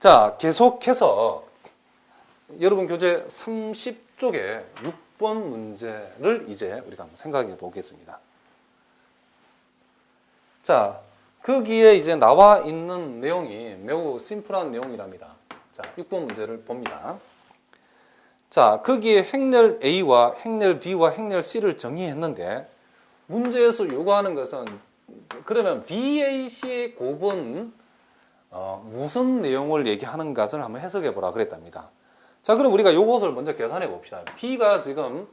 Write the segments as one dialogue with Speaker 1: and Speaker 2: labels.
Speaker 1: 자, 계속해서 여러분 교재 30쪽에 6번 문제를 이제 우리가 한번 생각해 보겠습니다. 자, 거기에 이제 나와 있는 내용이 매우 심플한 내용이랍니다. 자, 6번 문제를 봅니다. 자, 거기에 행렬 A와 행렬 B와 행렬 C를 정의했는데 문제에서 요구하는 것은 그러면 BAC의 곱은 무슨 내용을 얘기하는 것을 한번 해석해 보라 그랬답니다. 자, 그럼 우리가 요것을 먼저 계산해 봅시다. B가 지금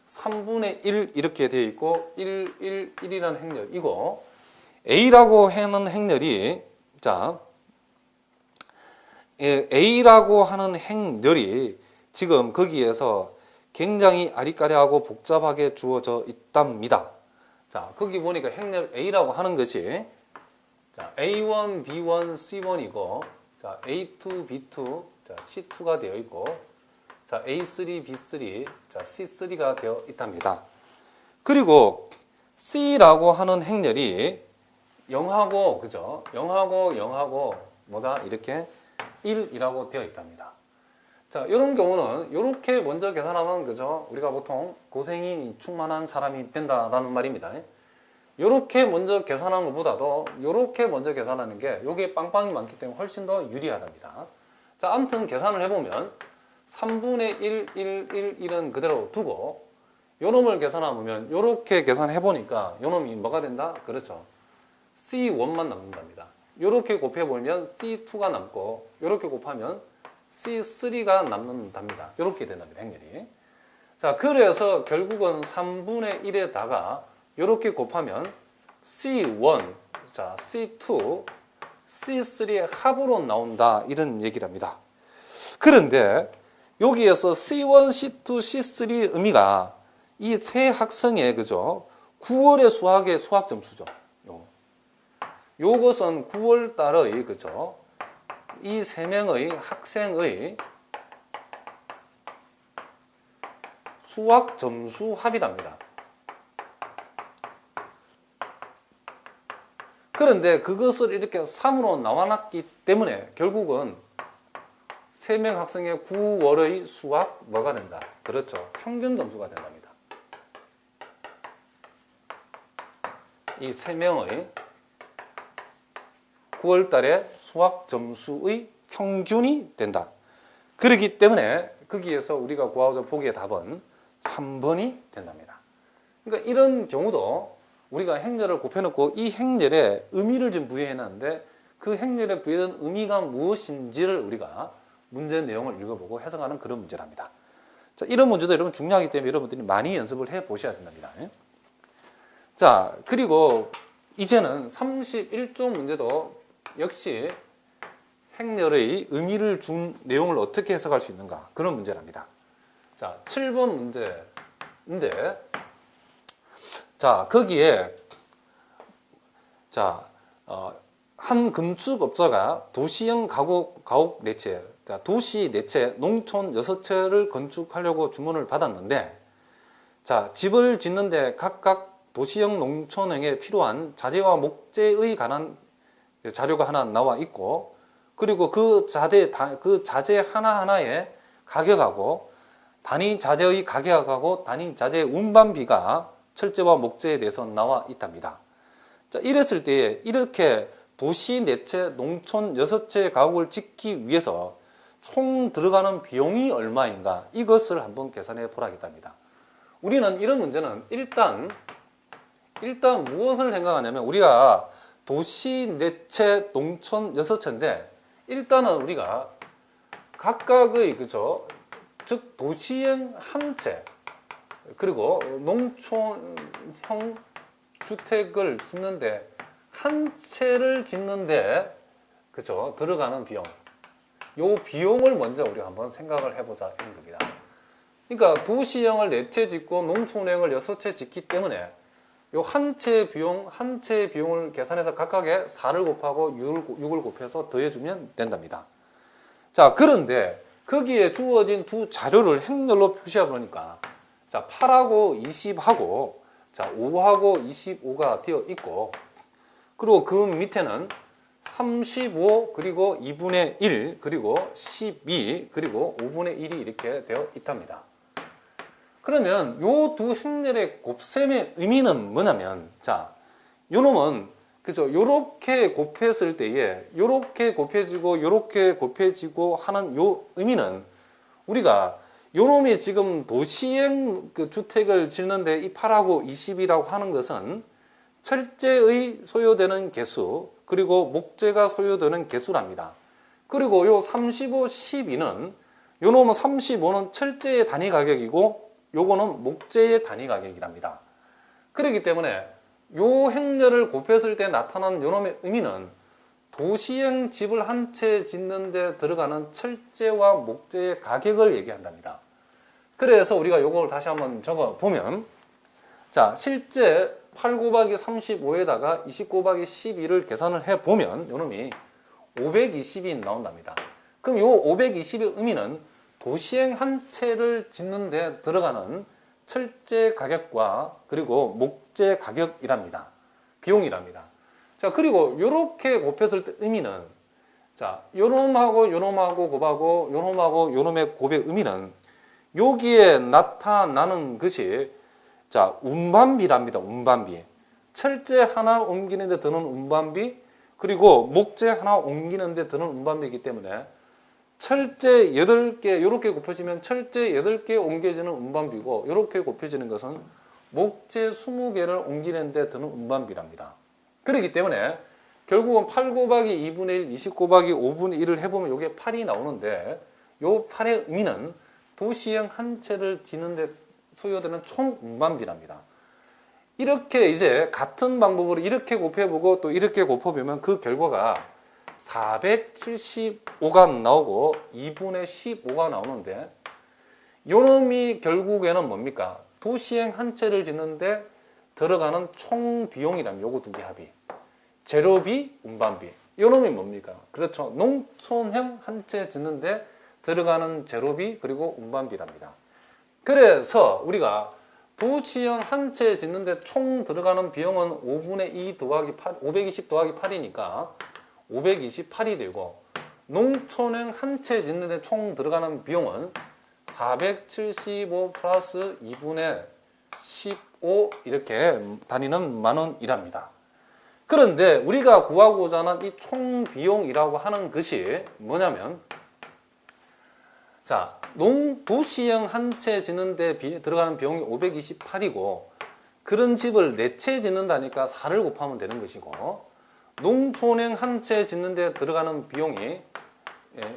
Speaker 1: 3분의 1 이렇게 되어 있고 1, 1, 1이라는 행렬이고 A라고 하는 행렬이 자, A라고 하는 행렬이 지금 거기에서 굉장히 아리까리하고 복잡하게 주어져 있답니다. 자, 거기 보니까 행렬 A라고 하는 것이 자, A1, B1, C1이고 자, A2, B2, 자, C2가 되어 있고 자, A3, B3, 자, C3가 되어 있답니다. 그리고 C라고 하는 행렬이 0하고 그죠? 0하고 뭐다? 이렇게 1이라고 되어 있답니다. 자, 이런 경우는 이렇게 먼저 계산하면 그죠? 우리가 보통 고생이 충만한 사람이 된다라는 말입니다. 이렇게 먼저 계산하는 것보다도 이렇게 먼저 계산하는 게 여기에 빵빵이 많기 때문에 훨씬 더 유리하답니다. 자, 아무튼 계산을 해보면 3분의 1, 1, 1은 그대로 두고 요놈을 계산하면 이렇게 계산해보니까 요놈이 뭐가 된다? 그렇죠. C1만 남는답니다. 이렇게 곱해보면 C2가 남고 이렇게 곱하면 C3가 남는답니다. 이렇게 된답니다. 행렬이. 자, 그래서 결국은 3분의 1에다가 이렇게 곱하면 C1, 자, C2, C3의 합으로 나온다. 이런 얘기랍니다. 그런데 여기에서 C1, C2, C3 의미가 이 세 학생의 그죠? 9월의 수학의 수학 점수죠. 요것은 9월 달의 그죠? 이 세 명의 학생의 수학 점수 합이랍니다. 그런데 그것을 이렇게 3으로 나와놨기 때문에 결국은 3명 학생의 9월의 수학 뭐가 된다? 그렇죠. 평균 점수가 된답니다. 이 3명의 9월 달에 수학 점수의 평균이 된다. 그렇기 때문에 거기에서 우리가 구하고자 보기의 답은 3번이 된답니다. 그러니까 이런 경우도 우리가 행렬을 곱해놓고 이 행렬에 의미를 좀 부여해놨는데 그 행렬에 부여된 의미가 무엇인지를 우리가 문제 내용을 읽어보고 해석하는 그런 문제랍니다. 자, 이런 문제도 여러분 중요하기 때문에 여러분들이 많이 연습을 해 보셔야 된답니다. 자, 그리고 이제는 31조 문제도 역시 행렬의 의미를 준 내용을 어떻게 해석할 수 있는가 그런 문제랍니다. 자, 7번 문제인데 자, 거기에 자, 한 건축업자가 도시형 가옥 4채, 도시 4채, 농촌 6채를 건축하려고 주문을 받았는데 자, 집을 짓는데 각각 도시형 농촌형에 필요한 자재와 목재의 관한 자료가 하나 나와 있고 그리고 그 자재 하나하나의 가격하고 단위 자재의 가격하고 단위 자재의 운반비가 철제와 목재에 대해서 나와 있답니다. 자, 이랬을 때 이렇게 도시 4채, 농촌 6채 가옥을 짓기 위해서 총 들어가는 비용이 얼마인가 이것을 한번 계산해 보라겠답니다. 우리는 이런 문제는 일단 무엇을 생각하냐면 우리가 도시 4채, 농촌 6채인데 일단은 우리가 각각의 그죠? 즉 도시형 한 채 그리고 농촌형 주택을 짓는데 한 채를 짓는데 그죠? 들어가는 비용 요 비용을 먼저 우리가 한번 생각을 해보자 이런 겁니다. 그러니까 도시형을 4채 짓고 농촌형을 6채 짓기 때문에 요 한 채 비용을 계산해서 각각의 4를 곱하고 6을 곱해서 더해주면 된답니다. 자, 그런데 거기에 주어진 두 자료를 행렬로 표시해 보니까 자, 8하고 20하고 자, 5하고 25가 되어 있고 그리고 그 밑에는 35 그리고 2분의 1 그리고 12 그리고 5분의 1이 이렇게 되어 있답니다. 그러면 요 두 행렬의 곱셈의 의미는 뭐냐면, 자, 요 놈은 그죠? 요렇게 곱했을 때에 요렇게 곱해지고 요렇게 곱해지고 하는 요 의미는, 우리가 요 놈이 지금 도시행 그 주택을 짓는데 이 8하고 20이라고 하는 것은 철제의 소요되는 개수 그리고 목재가 소요되는 개수랍니다. 그리고 요 35, 12는, 요 놈은 35는 철제의 단위 가격이고 요거는 목재의 단위 가격이랍니다. 그렇기 때문에 요 행렬을 곱했을 때 나타나는 요 놈의 의미는 도시행 집을 한 채 짓는 데 들어가는 철제와 목재의 가격을 얘기한답니다. 그래서 우리가 요걸 다시 한번 적어 보면, 자, 실제 8 곱하기 35에다가 20 곱하기 12를 계산을 해 보면 요 놈이 520이 나온답니다. 그럼 요 520의 의미는 도시행 한 채를 짓는 데 들어가는 철제 가격과 그리고 목재 가격이랍니다. 비용이랍니다. 자, 그리고 요렇게 곱했을 때 의미는, 자, 요놈하고 요놈하고 곱하고 요놈하고 요놈의 곱의 의미는 여기에 나타나는 것이, 자, 운반비랍니다. 운반비. 철제 하나 옮기는 데 드는 운반비, 그리고 목재 하나 옮기는 데 드는 운반비이기 때문에 철제 8개, 요렇게 곱해지면 철제 8개 옮겨지는 운반비고, 요렇게 곱해지는 것은 목재 20개를 옮기는 데 드는 운반비랍니다. 그렇기 때문에 결국은 8 곱하기 2분의 1, 20 곱하기 5분의 1을 해보면 이게 8이 나오는데, 요 8의 의미는 도시행 한 채를 짓는 데 소요되는 총 운반비랍니다. 이렇게 이제 같은 방법으로 이렇게 곱해보고 또 이렇게 곱해보면 그 결과가 475가 나오고 2분의 15가 나오는데, 요놈이 결국에는 뭡니까? 도시행 한 채를 짓는데 들어가는 총 비용이라면 요거 두 개 합이. 재료비, 운반비. 요놈이 뭡니까? 그렇죠. 농촌형 한 채 짓는데 들어가는 재료비 그리고 운반비랍니다. 그래서 우리가 도시형 한 채 짓는데 총 들어가는 비용은 5분의 2 더하기 8, 520 더하기 8이니까 528이 되고, 농촌형 한 채 짓는데 총 들어가는 비용은 475 플러스 2분의 15 이렇게 단위는 10,000원이랍니다. 그런데 우리가 구하고자 하는 이 총 비용이라고 하는 것이 뭐냐면, 자, 도시형 한 채 짓는데 들어가는 비용이 528이고 그런 집을 4채 짓는다니까 4를 곱하면 되는 것이고, 농촌형 한 채 짓는데 들어가는 비용이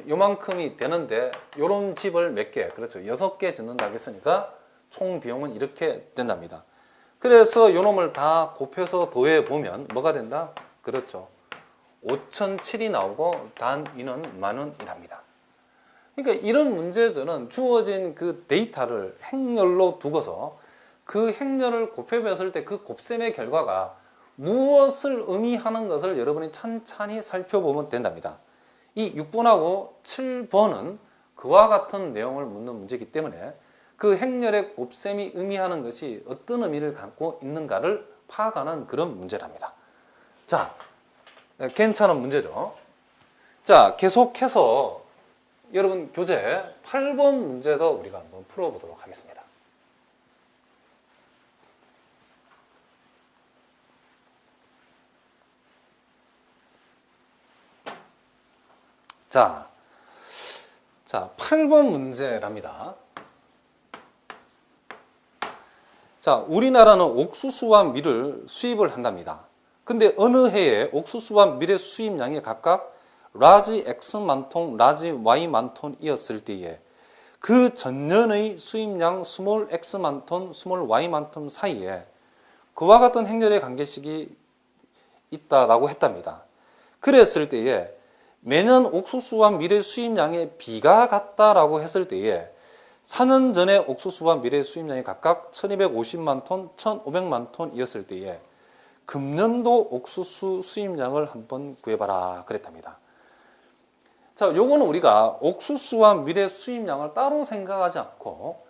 Speaker 1: 요만큼이 되는데 요런 집을 몇 개, 그렇죠, 6개 짓는다고 했으니까 총 비용은 이렇게 된답니다. 그래서 요놈을 다 곱해서 더해 보면 뭐가 된다? 그렇죠, 5,007이 나오고 단위는 10,000원이랍니다. 그러니까 이런 문제들은 주어진 그 데이터를 행렬로 두고서 그 행렬을 곱해봤을 때 그 곱셈의 결과가 무엇을 의미하는 것을 여러분이 찬찬히 살펴보면 된답니다. 이 6번하고 7번은 그와 같은 내용을 묻는 문제이기 때문에 그 행렬의 곱셈이 의미하는 것이 어떤 의미를 갖고 있는가를 파악하는 그런 문제랍니다. 자, 괜찮은 문제죠. 자, 계속해서 여러분 교재 8번 문제도 우리가 한번 풀어보도록 하겠습니다. 자, 8번 문제랍니다. 자, 우리나라는 옥수수와 밀을 수입을 한답니다. 근데 어느 해에 옥수수와 밀의 수입량이 각각 라지 X만 톤, 라지 Y만 톤이었을 때에 그 전년의 수입량 스몰 X만 톤, 스몰 Y만 톤 사이에 그와 같은 행렬의 관계식이 있다라고 했답니다. 그랬을 때에 매년 옥수수와 밀의 수입량의 비가 같다라고 했을 때에 4년 전에 옥수수와 밀의 수입량이 각각 1250만 톤, 1500만 톤이었을 때에 금년도 옥수수 수입량을 한번 구해봐라 그랬답니다. 자, 요거는 우리가 옥수수와 밀의 수입량을 따로 생각하지 않고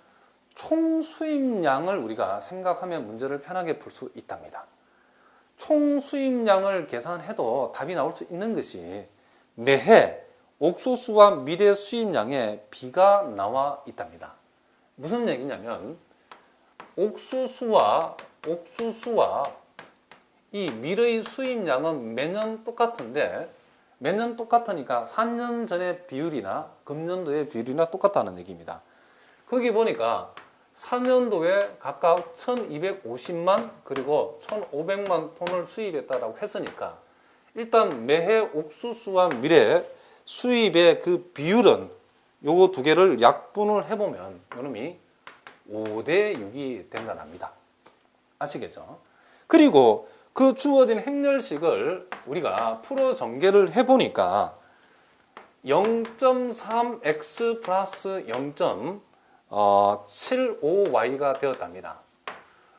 Speaker 1: 총 수입량을 우리가 생각하면 문제를 편하게 풀 수 있답니다. 총 수입량을 계산해도 답이 나올 수 있는 것이 매해 옥수수와 밀의 수입량에 비가 나와 있답니다. 무슨 얘기냐면 옥수수와 이 밀의 수입량은 매년 똑같은데 매년 똑같으니까 4년 전의 비율이나 금년도의 비율이나 똑같다는 얘기입니다. 거기 보니까 4년도에 각각 1250만 그리고 1500만 톤을 수입했다라고 했으니까 일단 매해 옥수수와 밀의 수입의 그 비율은 요거 두 개를 약분을 해보면 요놈이 5대 6이 된다랍니다. 아시겠죠? 그리고 그 주어진 행렬식을 우리가 풀어 전개를 해보니까 0.3x 플러스 0.75y가 되었답니다.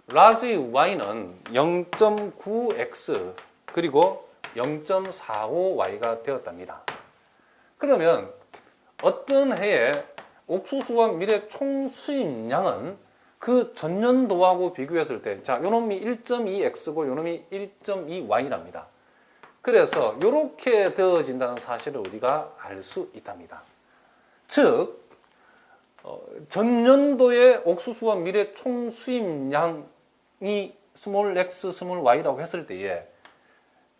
Speaker 1: 라지 y는 0.9x 그리고 0.45y가 되었답니다. 그러면 어떤 해에 옥수수와 밀의 총 수입량은 그 전년도하고 비교했을 때, 자, 요놈이 1.2x고 요놈이 1.2y랍니다. 그래서 이렇게 되어진다는 사실을 우리가 알 수 있답니다. 즉, 전년도에 옥수수와 밀의 총 수입량이 스몰 x, 스몰 y라고 했을 때에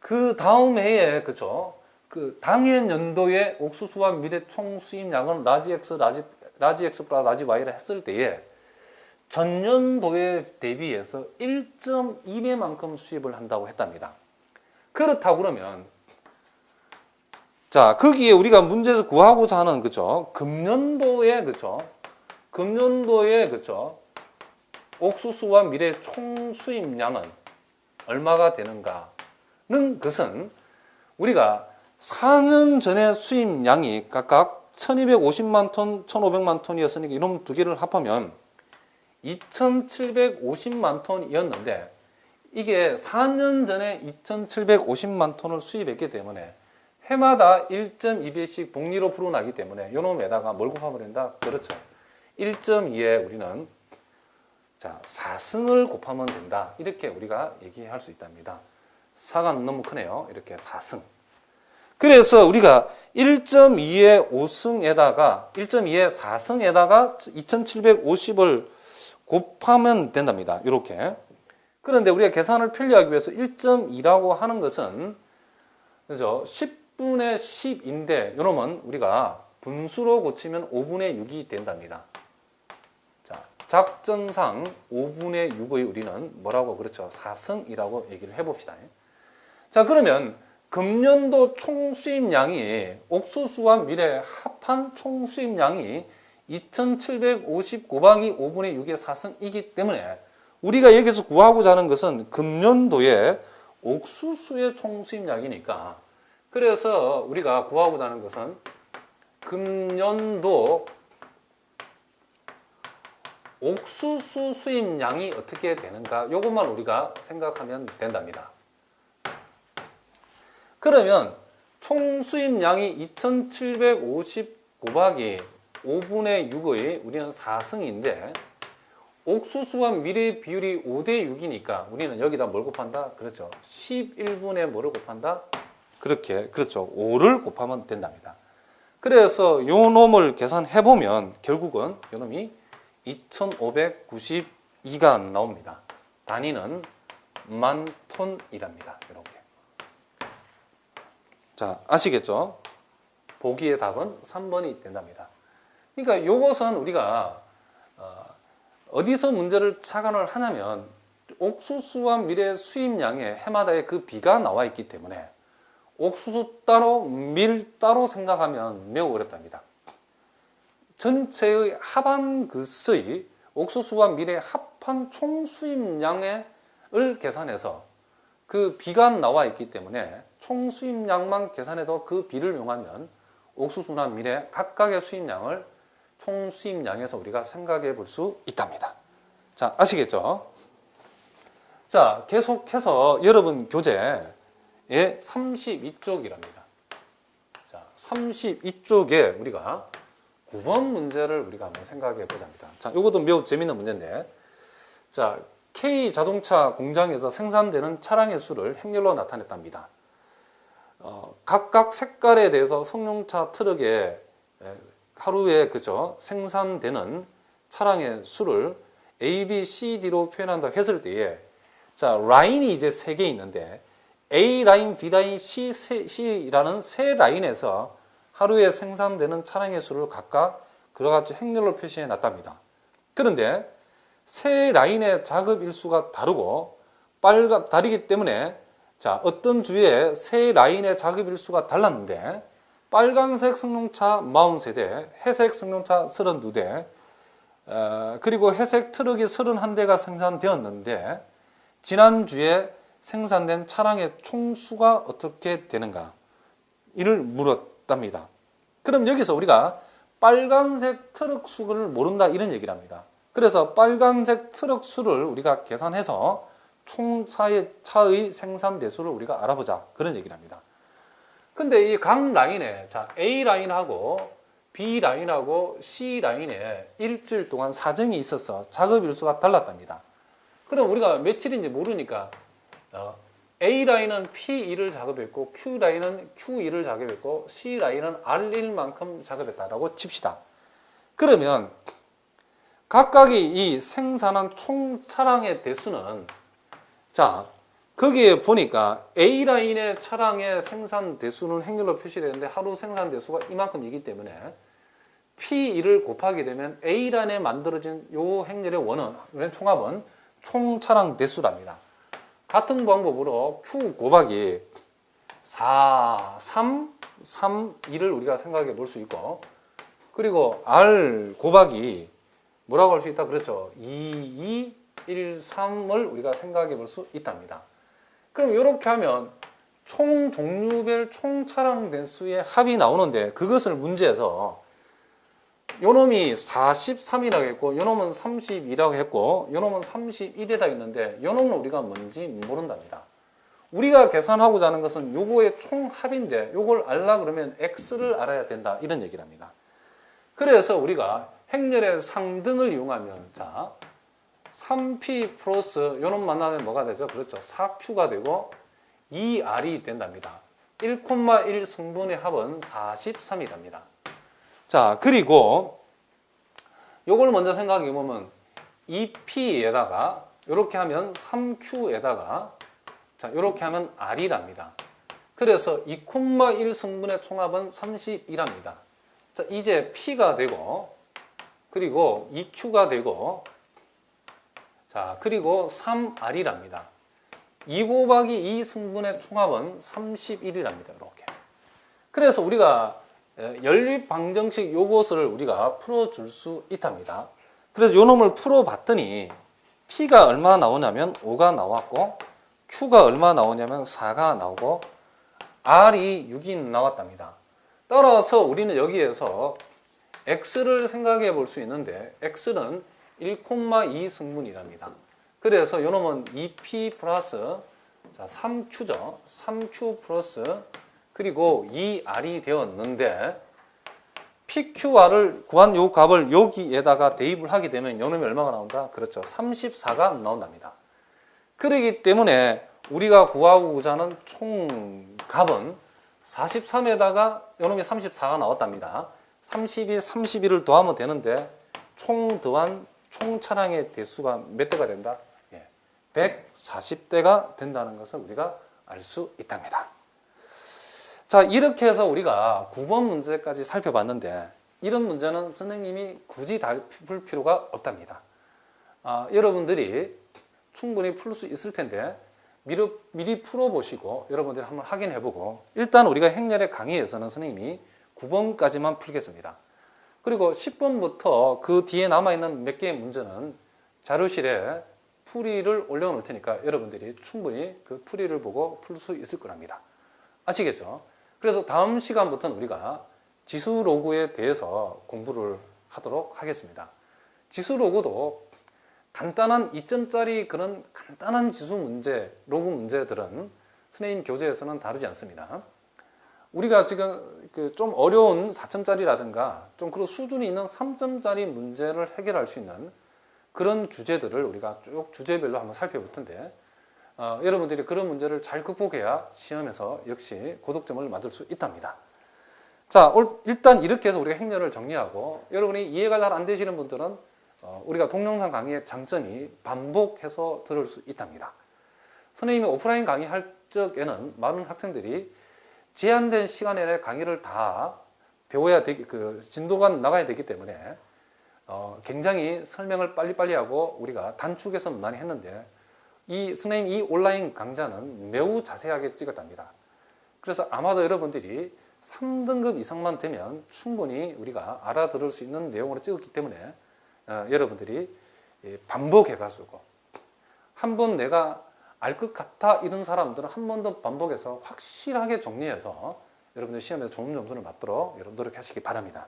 Speaker 1: 그 다음 해에, 그죠? 그 당해 연도에 옥수수와 밀의 총 수입량은 라지 x 플러스 라지 y라 했을 때에 전년도에 대비해서 1.2배만큼 수입을 한다고 했답니다. 그렇다고 그러면 자, 거기에 우리가 문제에서 구하고자 하는 그죠? 금년도에 그죠? 옥수수와 밀의 총 수입량은 얼마가 되는가는 것은 우리가 4년 전의 수입량이 각각 1250만 톤, 1500만 톤이었으니까 이놈 두 개를 합하면 2750만 톤이었는데 이게 4년 전에 2750만 톤을 수입했기 때문에 해마다 1.2배씩 복리로 불어나기 때문에 요놈에다가 뭘 곱하면 된다? 그렇죠. 1.2에 우리는 자 4승을 곱하면 된다. 이렇게 우리가 얘기할 수 있답니다. 4가 너무 크네요. 이렇게 4승. 그래서 우리가 1.2의 5승에다가 1.2의 4승에다가 2750을 곱하면 된답니다. 이렇게. 그런데 우리가 계산을 편리하기 위해서 1.2라고 하는 것은 그죠? 10분의 10인데 이놈은 우리가 분수로 고치면 5분의 6이 된답니다. 자, 작전상 5분의 6의 우리는 뭐라고 그렇죠? 4승이라고 얘기를 해봅시다. 자, 그러면 금년도 총 수입량이 옥수수와 밀의 합한 총 수입량이 2750 곱하기 5분의 6의 4승이기 때문에 우리가 여기서 구하고자 하는 것은 금년도의 옥수수의 총 수입량이니까 그래서 우리가 구하고자 하는 것은 금년도 옥수수 수입량이 어떻게 되는가 이것만 우리가 생각하면 된답니다. 그러면 총 수입량이 2750 곱하기 5분의 6의 우리는 4승인데 옥수수와 밀의 비율이 5대 6이니까 우리는 여기다 뭘 곱한다? 그렇죠. 11분의 뭐를 곱한다? 그렇게, 그렇죠. 5를 곱하면 된답니다. 그래서 요 놈을 계산해보면 결국은 요 놈이 2592가 나옵니다. 단위는 만 톤이랍니다. 이렇게. 자, 아시겠죠? 보기의 답은 3번이 된답니다. 그러니까 이것은 우리가 어디서 문제를 착안을 하냐면 옥수수와 밀의 수입량에 해마다의 그 비가 나와 있기 때문에 옥수수 따로 밀 따로 생각하면 매우 어렵답니다. 전체의 합한것의 옥수수와 밀의 합한 총 수입량을 계산해서 그 비가 나와 있기 때문에 총 수입량만 계산해도 그 비를 이용하면 옥수수나 밀의 각각의 수입량을 총 수입량에서 우리가 생각해 볼 수 있답니다. 자, 아시겠죠? 자, 계속해서 여러분 교재에 32쪽이랍니다. 자, 32쪽에 우리가 9번 문제를 우리가 한번 생각해 보자입니다. 자, 이것도 매우 재밌는 문제인데, 자, K 자동차 공장에서 생산되는 차량의 수를 행렬로 나타냈답니다. 각각 색깔에 대해서 승용차 트럭에 하루에 그죠 생산되는 차량의 수를 A, B, C, D로 표현한다고 했을 때에 자 라인이 이제 3개 있는데 A 라인, B 라인, C라는 세 라인에서 하루에 생산되는 차량의 수를 각각 그와같이 행렬로 표시해 놨답니다. 그런데 세 라인의 작업 일수가 다르고 다르기 때문에 자 어떤 주에 세 라인의 작업 일수가 달랐는데 빨간색 승용차 40세대, 회색 승용차 32대, 그리고 회색 트럭이 31대가 생산되었는데 지난주에 생산된 차량의 총수가 어떻게 되는가? 이를 물었답니다. 그럼 여기서 우리가 빨간색 트럭 수를 모른다 이런 얘기를 합니다. 그래서 빨간색 트럭 수를 우리가 계산해서 총 차의 생산 대수를 우리가 알아보자 그런 얘기를 합니다. 근데 이 각 라인에 자 A 라인하고 B 라인하고 C 라인에 일주일 동안 사정이 있어서 작업 일수가 달랐답니다. 그럼 우리가 며칠인지 모르니까 A 라인은 P1을 작업했고 Q 라인은 Q2를 작업했고 C 라인은 R1만큼 작업했다라고 칩시다. 그러면 각각의 이 생산한 총 차량의 대수는 자 거기에 보니까 A 라인의 차량의 생산 대수는 행렬로 표시되는데 하루 생산 대수가 이만큼이기 때문에 P1을 곱하게 되면 A 라인에 만들어진 요 행렬의 원은 총합은 총 차량 대수랍니다. 같은 방법으로 Q 곱하기 4, 3, 3, 2를 우리가 생각해 볼 수 있고 그리고 R 곱하기 뭐라고 할 수 있다? 그렇죠. 2, 2, 1, 3을 우리가 생각해 볼 수 있답니다. 그럼 이렇게 하면 총 종류별 총 차량 대수의 합이 나오는데 그것을 문제에서 요놈이 43이라고 했고 요놈은 32라고 했고 요놈은 31이라고 했는데 요놈은 우리가 뭔지 모른답니다. 우리가 계산하고자 하는 것은 요거의 총 합인데 요걸 알라 그러면 X를 알아야 된다 이런 얘기를 합니다. 그래서 우리가 행렬의 상등을 이용하면 자 3P 플러스 요놈 만나면 뭐가 되죠? 그렇죠. 4Q가 되고 2R이 된답니다. 1,1 승분의 합은 43이 됩니다. 자, 그리고 요걸 먼저 생각해 보면 2P에다가 이렇게 하면 3Q에다가 자, 이렇게 하면 R이랍니다. 그래서 2,1 승분의 총합은 31합니다. 자, 이제 P가 되고 그리고 2Q가 되고 자, 그리고 3R이랍니다. 2 곱하기 2 승분의 총합은 31이랍니다. 이렇게. 그래서 우리가 연립 방정식 요것을 우리가 풀어줄 수 있답니다. 그래서 요 놈을 풀어봤더니 P가 얼마 나오냐면 5가 나왔고 Q가 얼마 나오냐면 4가 나오고 R이 6이 나왔답니다. 따라서 우리는 여기에서 X를 생각해 볼 수 있는데 X는 1,2 승분이랍니다. 그래서 요 놈은 2P 플러스 자 3Q죠. 3Q 플러스 그리고 2R이 되었는데 PQR을 구한 요 값을 여기에다가 대입을 하게 되면 요 놈이 얼마가 나온다? 그렇죠. 34가 나온답니다. 그렇기 때문에 우리가 구하고자 하는 총 값은 43에다가 요 놈이 34가 나왔답니다. 32, 31을 더하면 되는데 총 더한 총 차량의 대수가 몇 대가 된다? 140대가 된다는 것을 우리가 알 수 있답니다. 자, 이렇게 해서 우리가 9번 문제까지 살펴봤는데 이런 문제는 선생님이 굳이 풀 필요가 없답니다. 여러분들이 충분히 풀 수 있을 텐데 미리 풀어보시고 여러분들이 한번 확인해보고 일단 우리가 행렬의 강의에서는 선생님이 9번까지만 풀겠습니다. 그리고 10번부터 그 뒤에 남아있는 몇 개의 문제는 자료실에 풀이를 올려놓을 테니까 여러분들이 충분히 그 풀이를 보고 풀 수 있을 거랍니다. 아시겠죠? 그래서 다음 시간부터는 우리가 지수 로그에 대해서 공부를 하도록 하겠습니다. 지수 로그도 간단한 2점짜리 그런 간단한 지수 문제, 로그 문제들은 선생님 교재에서는 다루지 않습니다. 우리가 지금 좀 어려운 4점짜리라든가 좀 그런 수준이 있는 3점짜리 문제를 해결할 수 있는 그런 주제들을 우리가 쭉 주제별로 한번 살펴볼 텐데 여러분들이 그런 문제를 잘 극복해야 시험에서 역시 고득점을 만들 수 있답니다. 자, 일단 이렇게 해서 우리가 행렬을 정리하고 여러분이 이해가 잘 안 되시는 분들은 우리가 동영상 강의의 장점이 반복해서 들을 수 있답니다. 선생님이 오프라인 강의할 적에는 많은 학생들이 제한된 시간 내에 강의를 다 배워야 되기, 진도가 나가야 되기 때문에 굉장히 설명을 빨리빨리 하고 우리가 단축해서 많이 했는데 선생님 이 온라인 강좌는 매우 자세하게 찍었답니다. 그래서 아마도 여러분들이 3등급 이상만 되면 충분히 우리가 알아들을 수 있는 내용으로 찍었기 때문에 여러분들이 반복해가지고 한 번 내가 알 것 같아 이런 사람들은 한 번 더 반복해서 확실하게 정리해서 여러분들 시험에서 좋은 점수를 받도록 여러분 노력하시기 바랍니다.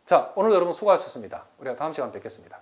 Speaker 1: 자, 오늘 여러분 수고하셨습니다. 우리가 다음 시간에 뵙겠습니다.